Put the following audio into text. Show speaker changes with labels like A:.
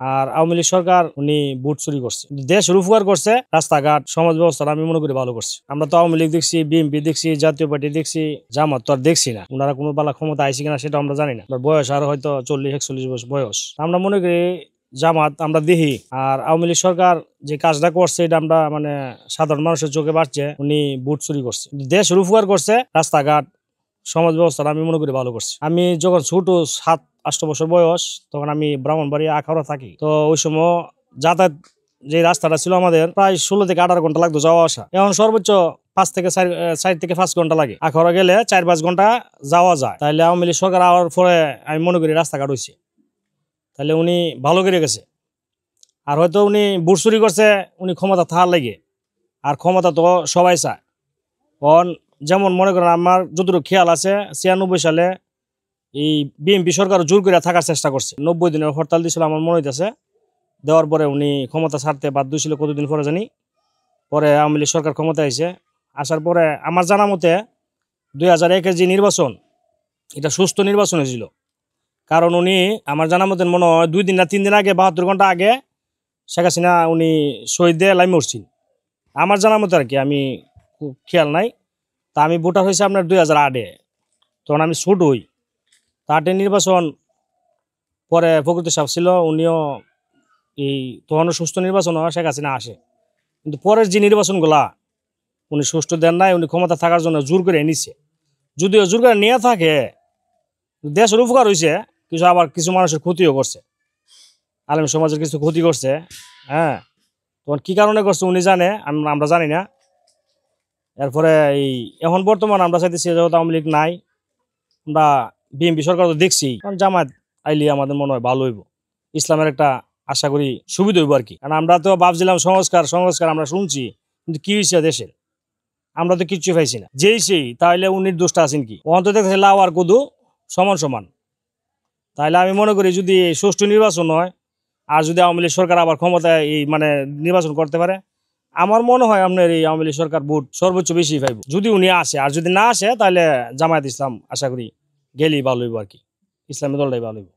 A: আর আওয়ামী লীগ সরকার উনি ভোট চুরি করছে, দেশের উপকার করছে, রাস্তাঘাট সমাজ ব্যবস্থা আমি মনে করি ভালো করছে। আমরা তো আওয়ামী লীগ দেখছি, বিএনপি দেখছি, জাতীয় পার্টি দেখছি, জামাত তো আর দেখছি না। ওনারা কোনো বালা ক্ষমতা আইসি কিনা সেটা আমরা জানি না। বয়স আর হয়তো 40-41 বছর বয়স। আমরা মনে করি জামাত আমরা দেখি, আর আওয়ামী লীগ সরকার যে কাজটা করছে এটা আমরা মানে সাধারণ মানুষের চোখে বাড়ছে, উনি ভোট চুরি করছে, দেশের উপকার করছে, রাস্তাঘাট সমাজ ব্যবস্থা আমি মনে করি ভালো করছে। আমি যখন ছোট 7-8 বছর বয়স, তখন আমি ব্রাহ্মণবাড়িয়া আখাউড়া থাকি। তো ওই সময় যাতায়াত যে রাস্তাটা ছিল আমাদের প্রায় 16 থেকে 18 ঘন্টা লাগতো যাওয়া আসা। এখন সর্বোচ্চ 4 থেকে 5 ঘন্টা লাগে। আখাউড়া গেলে 4-5 ঘন্টা যাওয়া যায়। তাহলে আওয়ামী লীগ সরকার আওয়ার পরে আমি মনে করি রাস্তাঘাট হয়েছে, তাহলে উনি ভালো করে গেছে। আর হয়তো উনি ভোট চুরি করছে উনি ক্ষমতা থাকার লাগে, আর ক্ষমতা তো সবাই চায়। কারণ যেমন মনে করেন আমার যতটুকু খেয়াল আছে 96 সালে এই বিএনপি সরকার জোর করে থাকার চেষ্টা করছে, 90 দিনের হরতাল দিয়েছিল আমার মনে হইতেছে। দেওয়ার পরে উনি ক্ষমতা ছাড়তে বাধ্য ছিল কতদিন পরে জানি। পরে আওয়ামী লীগ সরকার ক্ষমতা আইছে, আসার পরে আমার জানা মতে 2001-এর যে নির্বাচন, এটা সুস্থ নির্বাচন হয়েছিল। কারণ উনি আমার জানা মতে মনে হয় 2 দিন না 3 দিন আগে, 72 ঘন্টা আগে শেখ হাসিনা উনি শহীদে লাইমে উঠছেন আমার জানা মতে আর কি, আমি খুব খেয়াল নাই। তা আমি ভোটার হয়েছে আপনার 2008-এ, তখন আমি ছোট হই। তাতে নির্বাচন পরে ফখরুদ্দিন সাহেব ছিল, উনিও এই তখনও সুষ্ঠু নির্বাচন হয়, শেখ হাসিনা আসে। কিন্তু পরের যে নির্বাচনগুলা উনি সুষ্ঠু দেন নাই, উনি ক্ষমতা থাকার জন্য জোর করে নিছে। যদিও জোর করে নিয়ে থাকে, দেশের উপকার হয়েছে, আবার কিছু মানুষের ক্ষতিও করছে, আলেম সমাজের কিছু ক্ষতি করছে। হ্যাঁ, তখন কি কারণে করছে উনি জানে, আমরা জানি না। এরপরে এই এখন বর্তমান আমরা চাইতেছি যেহেতু আওয়ামী লীগ নাই, আমরা বিএনপি সরকার তো দেখছি, কারণ জামাত আইলে আমাদের মনে হয় ভালো হইব, ইসলামের একটা আশা করি সুবিধা হইব আর কি। কারণ আমরা তো ভাবছিলাম সংস্কার আমরা শুনছি, কিন্তু কি হয়েছে দেশের আমরা তো কিচ্ছু পাইছি না। যেই সেই তাহলে উনির দোষটা আছেন কি, অন্ত দেখতেছে লাউ আর কদু সমান সমান। তাহলে আমি মনে করি যদি সুষ্ঠু নির্বাচন হয়, আর যদি আওয়ামী লীগ সরকার আবার ক্ষমতায় এই মানে নির্বাচন করতে পারে, আমার মনে হয় আপনার এই আওয়ামী লীগ সরকার ভোট সর্বোচ্চ বেশি পাইব যদি উনি আসে। আর যদি না আসে তাহলে জামায়াত ইসলাম আশা করি গেলেই ভালো হইব আর কি, ইসলামী দলটাই ভালো হইব।